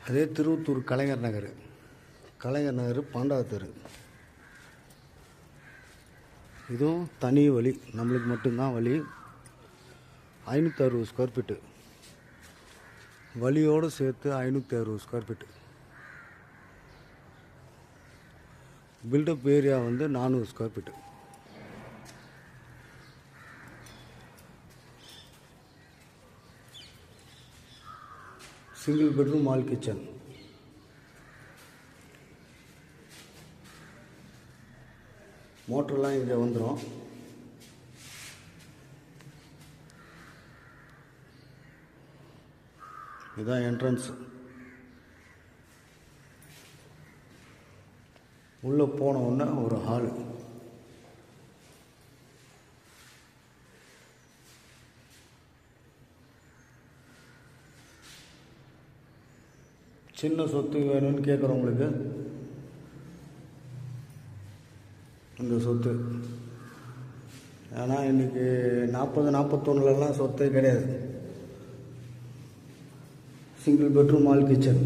அதே திருவத்தூர் கலைஞர் நகர் 12வது தெரு. இதுவும் தனி வழி, நம்மளுக்கு மட்டும்தான் வழி. 560 ஸ்கொயர் ஃபீட்டு வழியோடு சேர்த்து 560 ஸ்கொயர் ஃபீட்டு. பில்டப் ஏரியா வந்து 400 square feet. Single bedroom hall kitchen. மோட்டர்லாம் இங்கே வந்துடும். இதுதான் என்ட்ரன்ஸ். உள்ளே போன உடனே ஒரு ஹாலு. சின்ன சொத்து வேணும்னு கேட்குறவங்களுக்கு இந்த சொத்து. ஏன்னா இன்றைக்கி 40-41 சொத்தே கிடையாது. Single bedroom hall kitchen,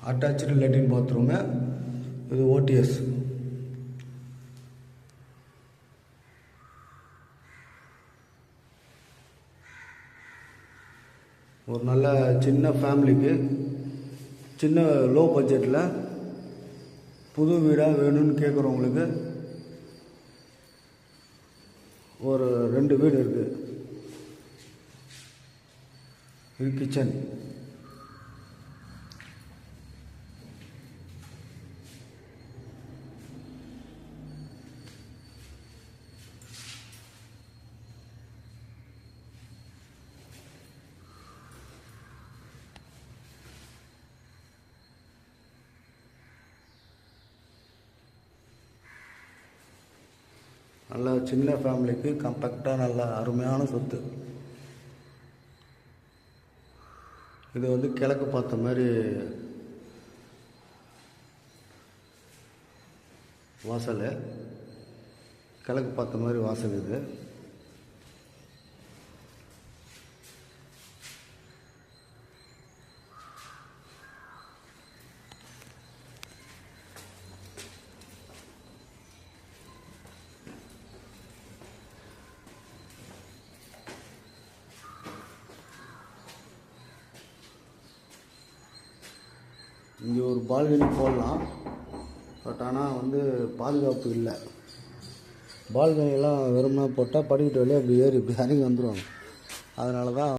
attached லெட்டின் பாத்ரூமு. இது ஓடிஎஸ். ஒரு நல்ல சின்ன ஃபேமிலிக்கு, சின்ன லோ பட்ஜெட்டில் புது வீடாக வேணும்னு கேட்குறவங்களுக்கு ஒரு 2 வீடு இருக்குது. இது கிச்சன். நல்ல சின்ன ஃபேமிலிக்கு காம்பேக்டாக நல்ல அருமையான சொத்து. இது வந்து கிழக்கு பார்த்த மாதிரி வாசல். கிழக்கு பார்த்த மாதிரி வாசல் இது. இங்கே ஒரு பால்கனி போடலாம், பட் ஆனால் வந்து பாதுகாப்பு இல்லை. பால்கனியெல்லாம் வெறும்னா போட்டால் படிக்கிட்டு வழியாக அப்படி ஏறி இப்படி இறங்கி வந்துடுவாங்க. அதனால தான்